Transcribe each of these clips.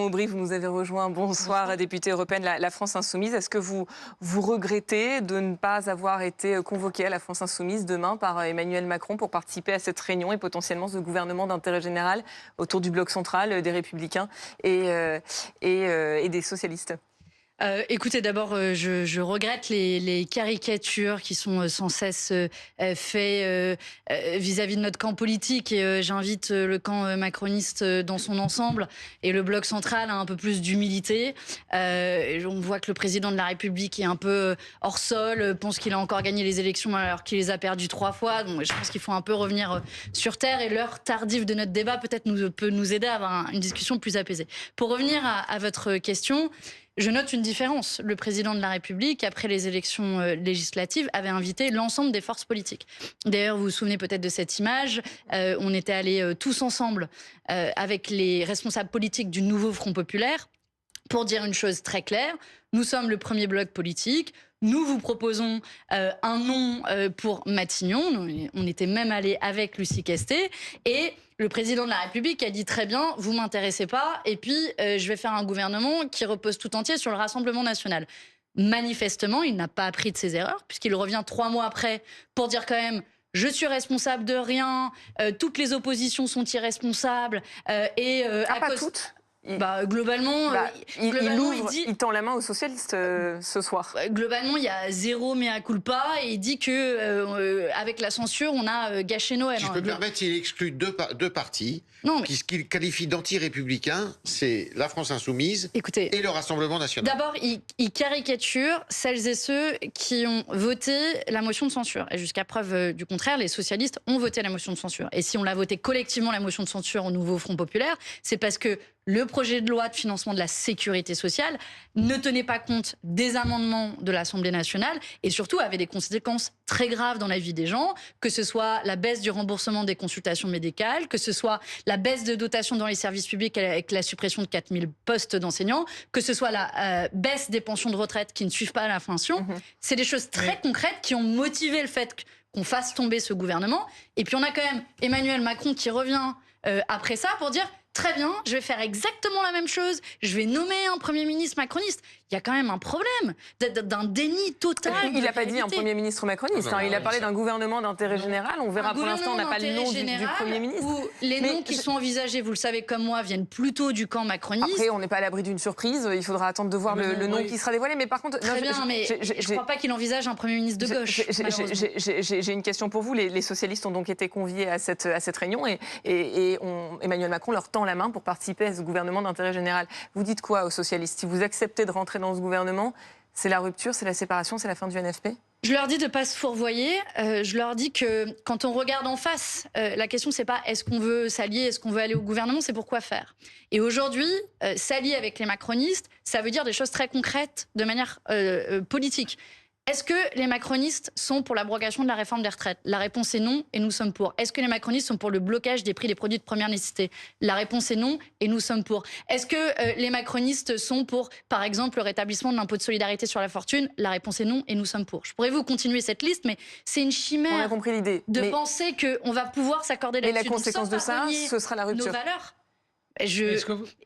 Aubry, vous nous avez rejoint. Bonsoir, députée européenne La France Insoumise. Est-ce que vous regrettez de ne pas avoir été convoqué à la France Insoumise demain par Emmanuel Macron pour participer à cette réunion et potentiellement ce gouvernement d'intérêt général autour du bloc central, des Républicains et des socialistes? Écoutez, d'abord, je regrette les caricatures qui sont sans cesse faites vis-à-vis de notre camp politique. Et j'invite le camp macroniste dans son ensemble et le bloc central à un peu plus d'humilité. On voit que le président de la République est un peu hors sol, pense qu'il a encore gagné les élections alors qu'il les a perdues 3 fois. Donc, je pense qu'il faut un peu revenir sur terre. Et l'heure tardive de notre débat peut-être peut nous aider à avoir une discussion plus apaisée. Pour revenir à votre question, je note une différence. Le président de la République, après les élections législatives, avait invité l'ensemble des forces politiques. D'ailleurs, vous vous souvenez peut-être de cette image. On était allés tous ensemble avec les responsables politiques du nouveau Front populaire pour dire une chose très claire. Nous sommes le premier bloc politique. Nous vous proposons un nom pour Matignon. On était même allé avec Lucie Questé. Et le président de la République a dit très bien, vous ne m'intéressez pas. Et puis, je vais faire un gouvernement qui repose tout entier sur le Rassemblement national. Manifestement, il n'a pas appris de ses erreurs, puisqu'il revient 3 mois après pour dire quand même... Je suis responsable de rien, toutes les oppositions sont irresponsables. Pas toutes. Globalement, il tend la main aux socialistes ce soir. Globalement, il y a zéro mea culpa et il dit que avec la censure, on a gâché Noël. Si je peux me permettre, il exclut deux partis. Puisqu'il qualifie d'anti-républicains, c'est la France Insoumise et le Rassemblement national. D'abord, il caricature celles et ceux qui ont voté la motion de censure. Et jusqu'à preuve du contraire, les socialistes ont voté la motion de censure. Et si on l'a voté collectivement, la motion de censure au nouveau Front populaire, c'est parce que le projet de loi de financement de la sécurité sociale ne tenait pas compte des amendements de l'Assemblée nationale et surtout avait des conséquences très graves dans la vie des gens, que ce soit la baisse du remboursement des consultations médicales, que ce soit la baisse de dotation dans les services publics avec la suppression de 4000 postes d'enseignants, que ce soit la baisse des pensions de retraite qui ne suivent pas l'inflation. C'est des choses très concrètes qui ont motivé le fait qu'on fasse tomber ce gouvernement. Et puis on a quand même Emmanuel Macron qui revient après ça pour dire... Très bien, je vais faire exactement la même chose. Je vais nommer un Premier ministre macroniste. Il y a quand même un problème d'un déni total. Il n'a pas dit un Premier ministre macroniste. Il a parlé d'un gouvernement d'intérêt général. On verra pour l'instant, on n'a pas le nom du Premier ministre. Où les noms qui sont envisagés, vous le savez comme moi, viennent plutôt du camp macroniste. Après, on n'est pas à l'abri d'une surprise. Il faudra attendre de voir le nom qui sera dévoilé. Mais par contre... Très bien, mais je ne crois pas qu'il envisage un Premier ministre de gauche. J'ai une question pour vous. Les socialistes ont donc été conviés à cette réunion et Emmanuel Macron leur tend la main pour participer à ce gouvernement d'intérêt général. Vous dites quoi aux socialistes? Si vous acceptez de rentrer dans ce gouvernement, c'est la rupture, c'est la séparation, c'est la fin du NFP? Je leur dis de ne pas se fourvoyer. Je leur dis que quand on regarde en face, la question c'est pas est-ce qu'on veut s'allier, est-ce qu'on veut aller au gouvernement, c'est pourquoi faire. Et aujourd'hui, s'allier avec les macronistes, ça veut dire des choses très concrètes de manière politique. Est-ce que les macronistes sont pour l'abrogation de la réforme des retraites? La réponse est non et nous sommes pour. Est-ce que les macronistes sont pour le blocage des prix des produits de première nécessité? La réponse est non et nous sommes pour. Est-ce que les macronistes sont pour, par exemple, le rétablissement de l'impôt de solidarité sur la fortune? La réponse est non et nous sommes pour. Je pourrais vous continuer cette liste, mais c'est une chimère. On a compris l'idée. De penser qu'on va pouvoir s'accorder là-dessus. Mais la conséquence de ça, ce sera la rupture. Nos valeurs.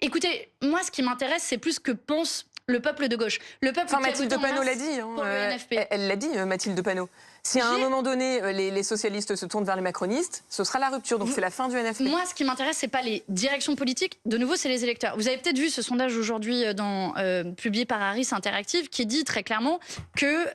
Écoutez, moi, ce qui m'intéresse, c'est plus que pense le peuple de gauche. Le peuple Mathilde Panot l'a dit. Elle l'a dit, Mathilde Panot. Si à un moment donné, les socialistes se tournent vers les macronistes, ce sera la rupture. Donc c'est la fin du NFP. Moi, ce qui m'intéresse, c'est pas les directions politiques. De nouveau, c'est les électeurs. Vous avez peut-être vu ce sondage aujourd'hui publié par Harris Interactive qui dit très clairement que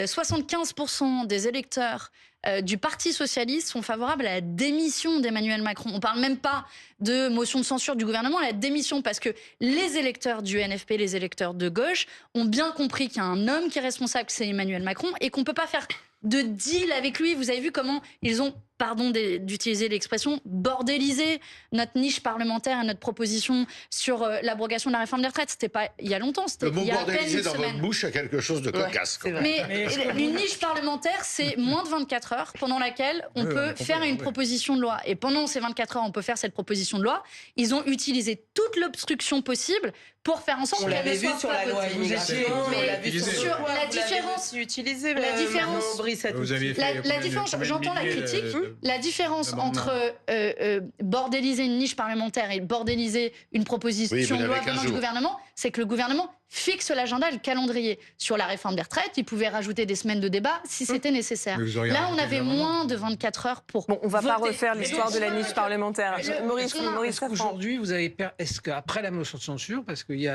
75% des électeurs du Parti socialiste sont favorables à la démission d'Emmanuel Macron. On ne parle même pas de motion de censure du gouvernement, la démission, parce que les électeurs du NFP, les électeurs de gauche, ont bien compris qu'il y a un homme qui est responsable, c'est Emmanuel Macron, et qu'on ne peut pas faire de deal avec lui. Vous avez vu comment ils ont, pardon d'utiliser l'expression, bordélisé notre niche parlementaire et notre proposition sur l'abrogation de la réforme des retraites. C'était pas il y a longtemps, c'était il y a à peine une semaine. Le mot bordélisé dans votre bouche a quelque chose de cocasse. Mais une niche parlementaire, c'est moins de 24 heures pendant laquelle on peut faire une proposition de loi. Et pendant ces 24 heures, on peut faire cette proposition de loi. Ils ont utilisé toute l'obstruction possible pour faire en sorte qu'elle ne soit pas votée. La différence, j'entends la critique, la différence entre bordéliser une niche parlementaire et bordéliser une proposition de loi venant du gouvernement, c'est que le gouvernement fixe l'agenda et le calendrier. Sur la réforme des retraites, il pouvait rajouter des semaines de débat si c'était nécessaire. Là, on avait moins de 24 heures pour Bon, on ne va voter. pas refaire l'histoire de la niche parlementaire. Maurice Aujourd'hui, est-ce qu'après la motion de censure, parce qu'il y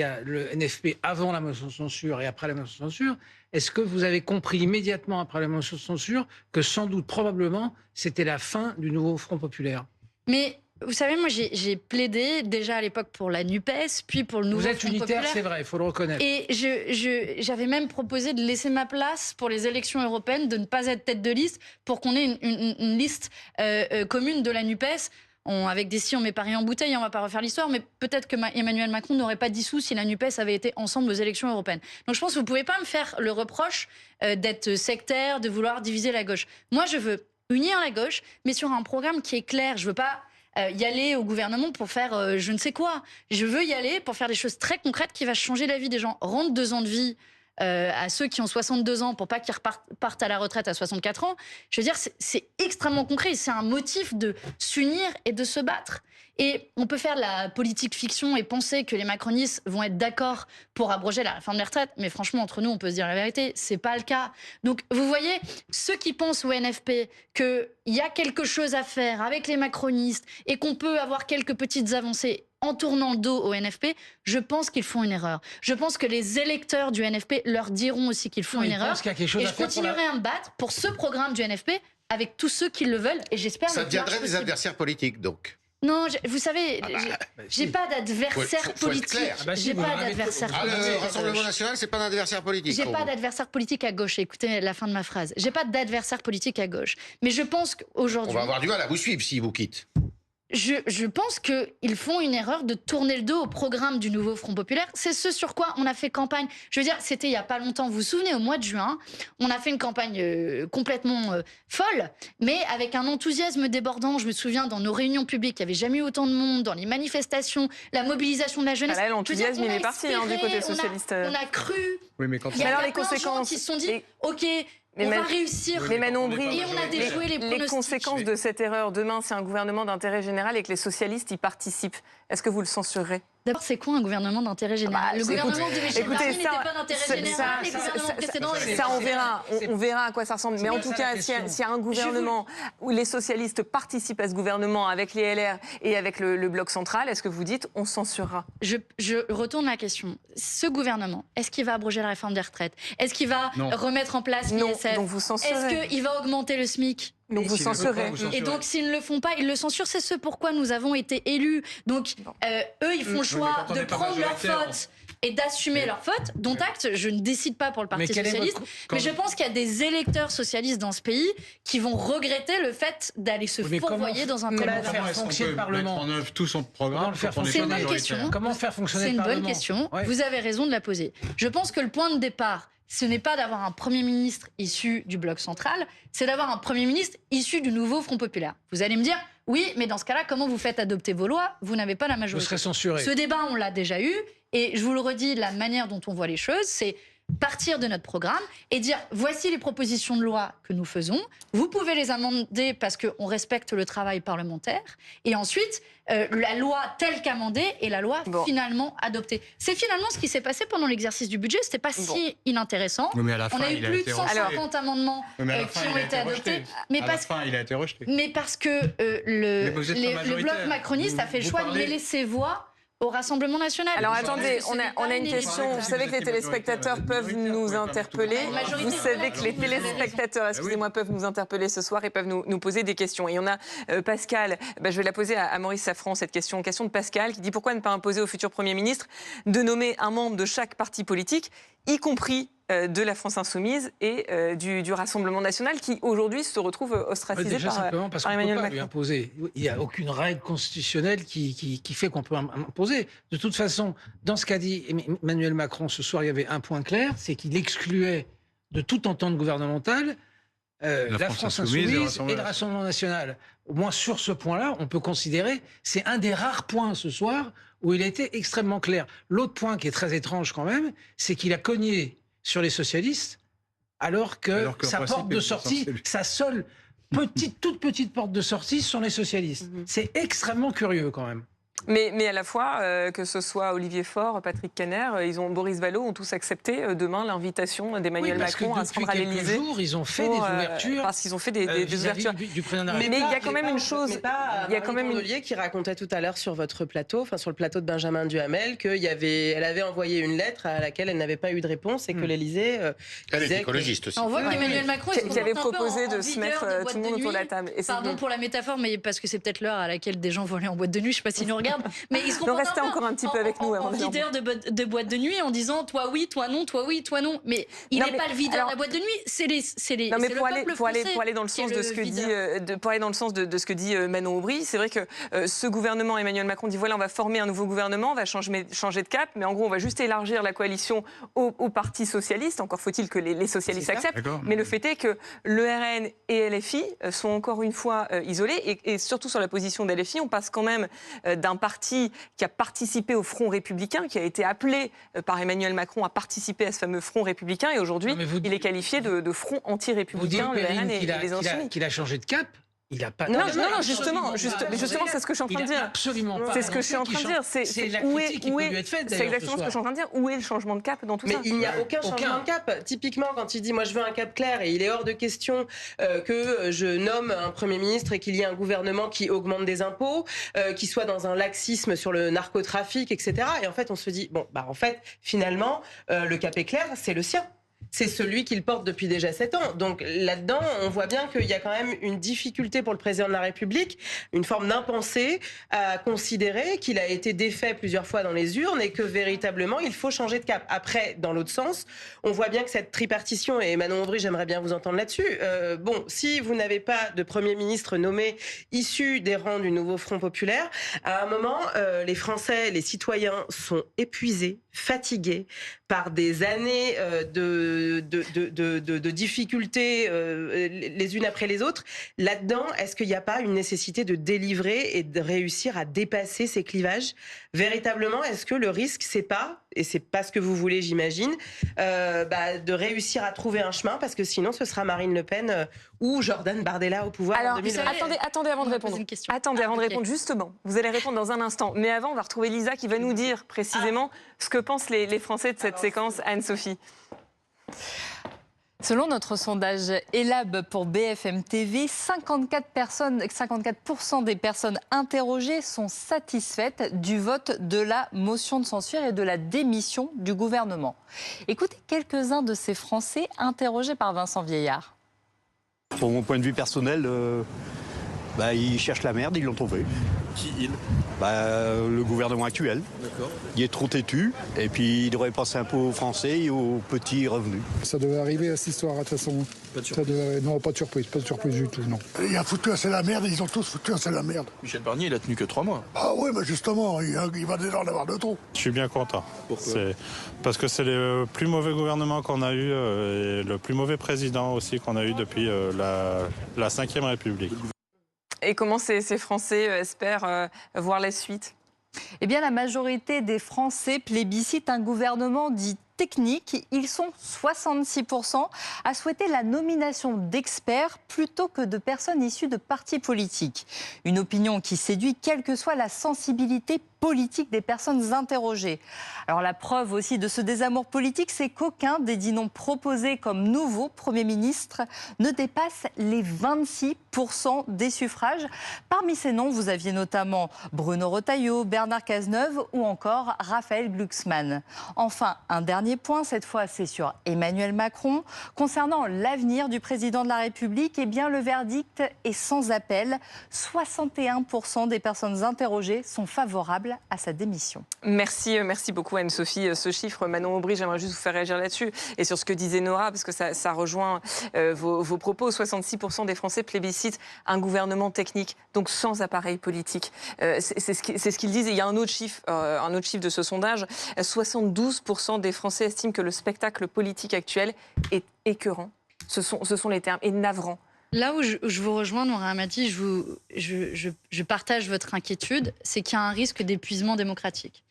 a le NFP avant la motion de censure et après la motion de censure, est-ce que vous avez compris immédiatement après la motion de censure que sans doute, probablement, c'était la fin du nouveau Front populaire? Mais vous savez, moi, j'ai plaidé déjà à l'époque pour la NUPES, puis pour le nouveau Front populaire. Vous êtes unitaire, c'est vrai, il faut le reconnaître. Et j'avais même proposé de laisser ma place pour les élections européennes, de ne pas être tête de liste, pour qu'on ait une liste commune de la NUPES. Avec des si on met Paris en bouteille, on ne va pas refaire l'histoire, mais peut-être que Emmanuel Macron n'aurait pas dissous si la NUPES avait été ensemble aux élections européennes. Donc je pense que vous ne pouvez pas me faire le reproche d'être sectaire, de vouloir diviser la gauche. Moi, je veux unir la gauche, mais sur un programme qui est clair. Je ne veux pas y aller au gouvernement pour faire je ne sais quoi. Je veux y aller pour faire des choses très concrètes qui vont changer la vie des gens. Rendre 2 ans de vie à ceux qui ont 62 ans pour pas qu'ils partent à la retraite à 64 ans, je veux dire, c'est extrêmement concret. C'est un motif de s'unir et de se battre. Et on peut faire de la politique fiction et penser que les macronistes vont être d'accord pour abroger la réforme des retraites. Mais franchement, entre nous, on peut se dire la vérité, c'est pas le cas. Donc, vous voyez, ceux qui pensent au NFP qu'il y a quelque chose à faire avec les macronistes et qu'on peut avoir quelques petites avancées en tournant le dos au NFP, je pense qu'ils font une erreur. Je pense que les électeurs du NFP leur diront aussi qu'ils font une erreur. Et je continuerai à me battre pour ce programme du NFP avec tous ceux qui le veulent. Et j'espère. Ça deviendrait des adversaires politiques, donc. Non, vous savez, j'ai pas d'adversaire politique. J'ai pas d'adversaire politique. Le Rassemblement national, c'est pas un adversaire politique. J'ai pas d'adversaire politique à gauche. Écoutez la fin de ma phrase. J'ai pas d'adversaire politique à gauche. Mais je pense qu'aujourd'hui. On va avoir du mal à vous suivre s'ils vous quittent. Je pense qu'ils font une erreur de tourner le dos au programme du nouveau Front populaire. C'est ce sur quoi on a fait campagne. Je veux dire, c'était il n'y a pas longtemps. Vous vous souvenez, au mois de juin, on a fait une campagne complètement folle, mais avec un enthousiasme débordant. Je me souviens, dans nos réunions publiques, il n'y avait jamais eu autant de monde, dans les manifestations, la mobilisation de la jeunesse. Là, l'enthousiasme, il est parti du côté socialiste. On a cru. Oui, mais il y a alors les conséquences qui se sont dit, OK... On va réussir. Mais Manon Bry, et on a déjoué les conséquences de cette erreur. Demain, c'est un gouvernement d'intérêt général et que les socialistes y participent. Est-ce que vous le censurerez? D'abord, c'est quoi un gouvernement d'intérêt général? Le gouvernement de Michel Barnier n'était pas d'intérêt général. Les gouvernements précédents... Ça, on verra à quoi ça ressemble. Mais en tout cas, s'il y a un gouvernement où les socialistes participent à ce gouvernement avec les LR et avec le bloc central, est-ce que vous dites on censurera? Je retourne la question. Ce gouvernement, est-ce qu'il va abroger la réforme des retraites? Est-ce qu'il va remettre en place l'ISF? Donc vous censurez. Est-ce qu'il va augmenter le SMIC? Donc vous censurez. Et donc s'ils ne le font pas, ils le censurent. C'est ce pourquoi nous avons été élus. Donc eux, ils font le choix de prendre leur faute et d'assumer leur faute, dont acte. Je ne décide pas pour le Parti socialiste, mais je pense qu'il y a des électeurs socialistes dans ce pays qui vont regretter le fait d'aller se fourvoyer dans un tel Comment faire fonctionner le Parlement? Mettre en œuvre tout son programme. C'est une bonne question. Comment faire fonctionner le Parlement? C'est une bonne question. Vous avez raison de la poser. Je pense que le point de départ, ce n'est pas d'avoir un Premier ministre issu du bloc central, c'est d'avoir un Premier ministre issu du nouveau Front populaire. Vous allez me dire, oui, mais dans ce cas-là, comment vous faites adopter vos lois? Vous n'avez pas la majorité. Vous serez censuré. Ce débat, on l'a déjà eu, et je vous le redis, la manière dont on voit les choses, c'est partir de notre programme et dire, voici les propositions de loi que nous faisons, vous pouvez les amender parce qu'on respecte le travail parlementaire, et ensuite, la loi telle qu'amendée est la loi finalement adoptée. C'est finalement ce qui s'est passé pendant l'exercice du budget, c'était pas si inintéressant. Oui, mais à la fin, on a eu plus de 150 amendements qui ont été adoptés. Mais à la fin, il a été rejeté. Mais parce que le bloc macroniste a fait le choix de les laisser voix au Rassemblement national. Alors attendez, on a une question. Vous savez que les téléspectateurs peuvent nous interpeller. Vous savez que les téléspectateurs, excusez-moi, peuvent nous interpeller ce soir et peuvent nous poser des questions. Et on a Pascal, je vais la poser à Maurice Safran, cette question. Question de Pascal qui dit pourquoi ne pas imposer au futur Premier ministre de nommer un membre de chaque parti politique, y compris de la France Insoumise et du Rassemblement National qui aujourd'hui se retrouve ostracisé par Emmanuel Macron. Lui imposer. Il n'y a aucune règle constitutionnelle qui fait qu'on peut imposer. De toute façon, dans ce qu'a dit Emmanuel Macron ce soir, il y avait un point clair, c'est qu'il excluait de toute entente gouvernementale la France Insoumise et le Rassemblement National. Au moins sur ce point-là, on peut considérer, c'est un des rares points ce soir où il a été extrêmement clair. L'autre point qui est très étrange quand même, c'est qu'il a cogné sur les socialistes, alors que sa porte de sortie, sa seule toute petite porte de sortie sont les socialistes. C'est extrêmement curieux quand même. Mais à la fois, que ce soit Olivier Faure, Patrick Caner, Boris Vallaud ont tous accepté demain l'invitation d'Emmanuel Macron à se rendre à l'Élysée. Ils ont fait des ouvertures. Parce qu'ils ont fait des ouvertures. Du président de la mais il y a quand même une chose. Il y a quand même Olivier qui racontait tout à l'heure sur votre plateau, enfin sur le plateau de Benjamin Duhamel, qu'elle avait envoyé une lettre à laquelle elle n'avait pas eu de réponse et que l'Élysée. Elle est écologiste aussi. On voit qu'Emmanuel Macron qui avait proposé de se mettre tout le monde autour de la table. Pardon pour la métaphore, mais parce que c'est peut-être l'heure à laquelle des gens vont aller en boîte de nuit. Je ne sais pas s'ils nous regardent. Mais ils se comportent restez encore un petit peu avec nous. En videur de boîte de nuit en disant toi oui, toi non, toi oui, toi non. Mais il n'est pas le videur de la boîte de nuit, c'est les. Non mais pour aller dans le sens de ce que dit, pour aller dans le sens de ce que dit Manon Aubry, c'est vrai que ce gouvernement, Emmanuel Macron dit voilà, on va former un nouveau gouvernement, on va changer de cap, mais en gros on va juste élargir la coalition au Parti socialiste. Encore faut-il que les socialistes acceptent. Mais le fait est que le RN et LFI sont encore une fois isolés et surtout sur la position d'LFI, on passe quand même d'un parti qui a participé au Front républicain, qui a été appelé par Emmanuel Macron à participer à ce fameux Front républicain, et aujourd'hui, il est qualifié de Front anti-républicain, le RN et les Insoumis. Qu'il a changé de cap. Il a pas. Non, justement, c'est ce que je suis en train de dire. Absolument pas. C'est ce que je suis en train de dire. C'est la critique qui peut lui être faite. C'est exactement ce que je suis en train de dire. Où est le changement de cap dans tout ça? Mais il n'y a aucun changement de cap. Typiquement, quand il dit moi je veux un cap clair et il est hors de question que je nomme un Premier ministre et qu'il y ait un gouvernement qui augmente des impôts, qui soit dans un laxisme sur le narcotrafic, etc. Et en fait, on se dit bon, bah en fait, finalement, le cap est clair, c'est le sien. C'est celui qu'il porte depuis déjà 7 ans. Donc là-dedans, on voit bien qu'il y a quand même une difficulté pour le président de la République, une forme d'impensé à considérer qu'il a été défait plusieurs fois dans les urnes et que véritablement, il faut changer de cap. Après, dans l'autre sens, on voit bien que cette tripartition, et Manon Aubry, j'aimerais bien vous entendre là-dessus, bon, si vous n'avez pas de Premier ministre nommé issu des rangs du nouveau Front populaire, à un moment, les Français, les citoyens sont épuisés, fatigués par des années de difficultés les unes après les autres. Là-dedans, est-ce qu'il n'y a pas une nécessité de délivrer et de réussir à dépasser ces clivages? Véritablement, est-ce que le risque, c'est pas, et c'est pas ce que vous voulez, j'imagine, de réussir à trouver un chemin, parce que sinon, ce sera Marine Le Pen ou Jordan Bardella au pouvoir en 2020. Attendez avant de répondre. Attendez avant de répondre, justement. Vous allez répondre dans un instant. Mais avant, on va retrouver Lisa qui va nous dire précisément ce que pensent les Français de cette séquence. Anne-Sophie. Selon notre sondage Elab pour BFM TV, 54% des personnes interrogées sont satisfaites du vote de la motion de censure et de la démission du gouvernement. Écoutez quelques-uns de ces Français interrogés par Vincent Vieillard. Pour mon point de vue personnel, ils cherchent la merde, ils l'ont trouvée. Qui il? Le gouvernement actuel. D'accord. Il est trop têtu et puis il devrait penser un peu aux Français et aux petits revenus. Ça devait arriver à cette histoire, de toute façon. Pas de surprise. Non, pas de surprise du tout, non. Il a foutu assez la merde, ils ont tous foutu assez la merde. Michel Barnier, il a tenu que 3 mois. Ah oui, mais justement, il va déjà en avoir de trop. Je suis bien content. Pourquoi? Parce que c'est le plus mauvais gouvernement qu'on a eu et le plus mauvais président aussi qu'on a eu depuis la Ve République. Et comment ces Français espèrent voir la suite? Eh bien, la majorité des Français plébiscitent un gouvernement dit technique. Ils sont 66% à souhaiter la nomination d'experts plutôt que de personnes issues de partis politiques. Une opinion qui séduit quelle que soit la sensibilité politique des personnes interrogées. Alors la preuve aussi de ce désamour politique, c'est qu'aucun des 10 noms proposés comme nouveau Premier ministre ne dépasse les 26% des suffrages. Parmi ces noms, vous aviez notamment Bruno Retailleau, Bernard Cazeneuve ou encore Raphaël Glucksmann. Enfin, un dernier point, cette fois c'est sur Emmanuel Macron. Concernant l'avenir du président de la République, eh bien le verdict est sans appel. 61% des personnes interrogées sont favorables à sa démission. Merci beaucoup Anne-Sophie. Ce chiffre, Manon Aubry, j'aimerais juste vous faire réagir là-dessus et sur ce que disait Nora, parce que ça rejoint vos propos. 66% des Français plébiscitent un gouvernement technique, donc sans appareil politique. C'est ce qu'ils disent. Et il y a un autre chiffre de ce sondage. 72% des Français estiment que le spectacle politique actuel est écœurant. Ce sont les termes, et navrant. Là où je vous rejoins, Nora Amati, je partage votre inquiétude, c'est qu'il y a un risque d'épuisement démocratique.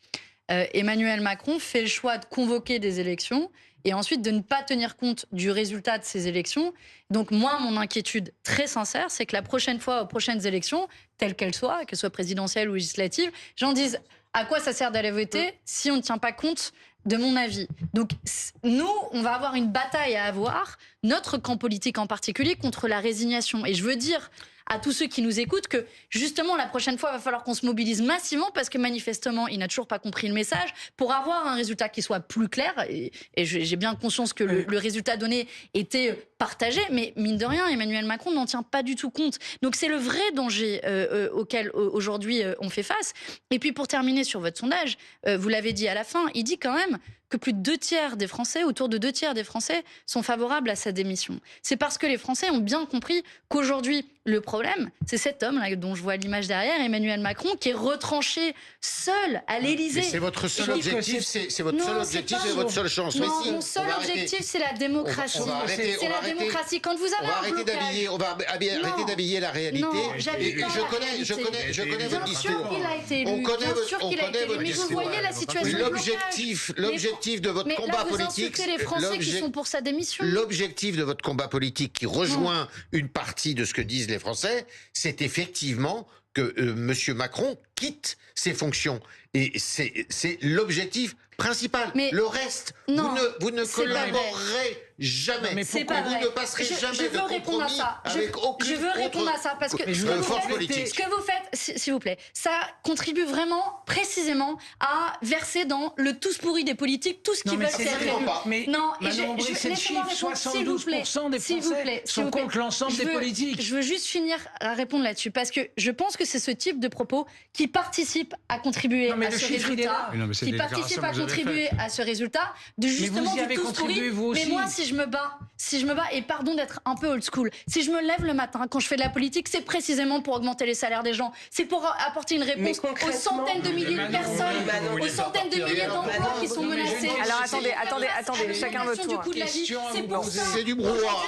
Emmanuel Macron fait le choix de convoquer des élections et ensuite de ne pas tenir compte du résultat de ces élections. Donc moi, mon inquiétude très sincère, c'est que la prochaine fois, aux prochaines élections, telles qu'elles soient présidentielles ou législatives, j'en dise à quoi ça sert d'aller voter si on ne tient pas compte de mon avis. Donc nous, on va avoir une bataille à avoir, notre camp politique en particulier, contre la résignation. Et je veux dire à tous ceux qui nous écoutent que justement la prochaine fois il va falloir qu'on se mobilise massivement parce que manifestement il n'a toujours pas compris le message pour avoir un résultat qui soit plus clair et j'ai bien conscience que le résultat donné était partagé, mais mine de rien Emmanuel Macron n'en tient pas du tout compte. Donc c'est le vrai danger auquel aujourd'hui on fait face. Et puis pour terminer sur votre sondage, vous l'avez dit à la fin, il dit quand même que plus de 2 tiers des Français, autour de 2 tiers des Français sont favorables à sa démission. C'est parce que les Français ont bien compris qu'aujourd'hui, le problème, c'est cet homme là dont je vois l'image derrière, Emmanuel Macron, qui est retranché seul à l'Élysée. C'est votre seul objectif, c'est votre seul objectif et votre seule chance. Non, mon seul objectif, c'est la démocratie. C'est la démocratie. Quand vous avez on va arrêter d'habiller la réalité. Non, je connais votre discours. On connaît votre discours. Mais vous voyez la situation. L'objectif de votre combat politique, les Français qui sont pour sa démission. L'objectif de votre combat politique qui rejoint une partie de ce que disent les Français, c'est effectivement que M. Macron quitte ses fonctions. Et c'est l'objectif principal. Mais le reste, vous ne collaborerez jamais. Mais vous ne passerez jamais de compromis avec aucune Je veux répondre à ça parce que ce que vous faites, s'il vous plaît, ça contribue vraiment précisément à verser dans le tous pourri des politiques, tout ce qui veulent faire. Non, c'est le chiffre, 72% des Français sont contre l'ensemble des politiques. Je veux juste finir à répondre là-dessus parce que je pense que c'est ce type de propos qui participe à contribuer à ce résultat, qui participe à contribuer à ce résultat de justement du tous pourri. Mais moi, si je me bats, et pardon d'être un peu old school, si je me lève le matin quand je fais de la politique, c'est précisément pour augmenter les salaires des gens, c'est pour apporter une réponse aux centaines de milliers de personnes, aux centaines de milliers d'emplois qui sont menacés. Alors attendez, chacun votre tour. C'est du brouhaha,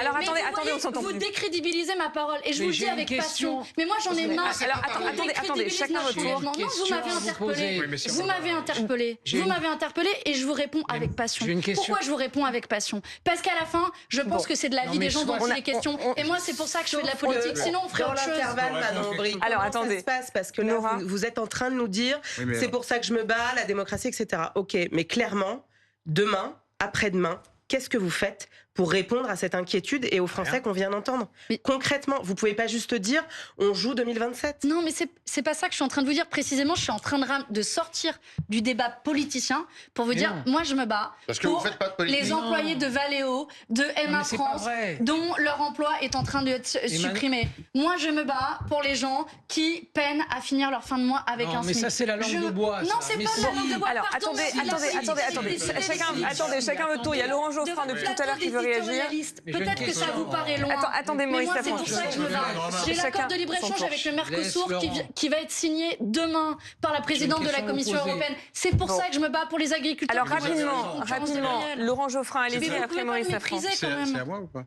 Alors attendez, on s'entend plus. Vous décrédibilisez ma parole et je vous le dis avec passion. Mais moi j'en ai marre. Alors attendez, chacun votre tour. Non, vous m'avez interpellé. Vous m'avez interpellé et je vous réponds avec passion. Pourquoi je vous réponds avec passion? Parce qu'à la fin, je pense que c'est de la vie des gens dont il est question. Et moi, c'est pour ça que je fais de la politique. Sinon, on ferait autre chose. Alors attendez, ça se passe parce que là, vous êtes en train de nous dire, c'est pour ça que je me bats, la démocratie, etc. Ok, mais clairement, demain, après-demain, qu'est-ce que vous faites pour répondre à cette inquiétude et aux Français qu'on vient d'entendre? Concrètement, vous pouvez pas juste dire on joue 2027. Non, mais c'est pas ça que je suis en train de vous dire. Précisément, je suis en train de sortir du débat politicien pour vous dire, moi je me bats pour les employés de Valeo, de MA France, dont leur emploi est en train d'être supprimé. Moi je me bats pour les gens qui peinent à finir leur fin de mois avec un SMIC. Mais ça c'est la langue de bois. Non, c'est pas la langue de bois. Alors attendez. Chacun votre tour. Il y a Laurent Geoffrin depuis tout à l'heure qui veut réagir. Peut-être que ça vous paraît loin. Attendez, Maurice Lafont. C'est pour ça que je me bats. J'ai l'accord de libre-échange avec le Mercosur qui va être signé demain par la présidente de la Commission européenne. C'est pour ça que je me bats pour les agriculteurs. Alors rapidement, Laurent Geoffrin, allez-y, après Maurice Lafont. C'est à moi ou pas?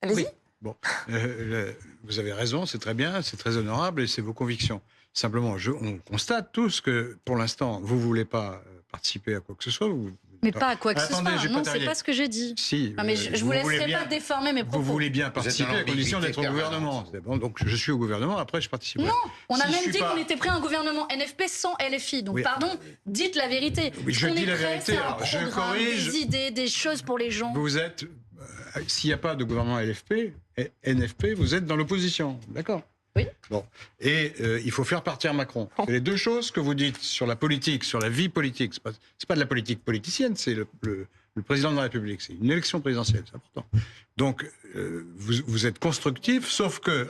Allez-y. Bon, vous avez raison, c'est très bien, c'est très honorable et c'est vos convictions. Simplement, on constate tous que pour l'instant, vous ne voulez pas participer à quoi que ce soit. Mais pas à quoi que ce soit. Non, c'est pas ce que j'ai dit. Si. Mais je vous laisserai pas déformer mes propos. Vous voulez bien participer à condition d'être au gouvernement. Bon, donc je suis au gouvernement, après je participe. Non, on a même dit qu'on était prêt à un gouvernement NFP sans LFI. Donc pardon, dites la vérité. Je dis la vérité. Alors je corrige. Des idées, des choses pour les gens. Vous êtes, s'il n'y a pas de gouvernement NFP, vous êtes dans l'opposition, d'accord? Oui. Bon. Et il faut faire partir Macron. Les deux choses que vous dites sur la politique, sur la vie politique, c'est pas de la politique politicienne, c'est le président de la République. C'est une élection présidentielle, c'est important. Donc, vous êtes constructif, sauf que,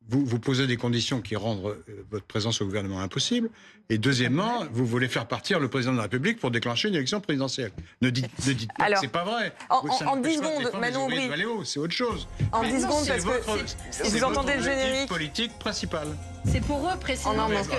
vous posez des conditions qui rendent votre présence au gouvernement impossible. Et deuxièmement, vous voulez faire partir le président de la République pour déclencher une élection présidentielle. Ne dites pas que c'est pas vrai. En 10 secondes, Manon Aubry. C'est autre chose. En 10 secondes, parce que vous entendez le générique. Politique principale. C'est pour eux précisément. Parce que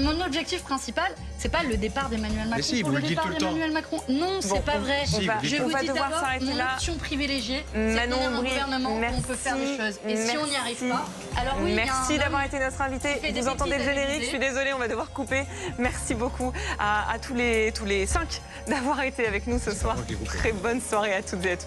mon objectif principal, c'est pas le départ d'Emmanuel Macron. Si, pour le départ d'Emmanuel Macron. Non, c'est pas vrai. Je vous dis d'abord, mon option privilégiée, c'est qu'on a un gouvernement où on peut faire des choses. Et si on n'y arrive pas, Alors oui, merci d'avoir été notre invité. Vous entendez le générique, je suis désolée, on va devoir couper. Merci beaucoup à tous les 5 d'avoir été avec nous ce soir. Très bonne soirée à toutes et à tous.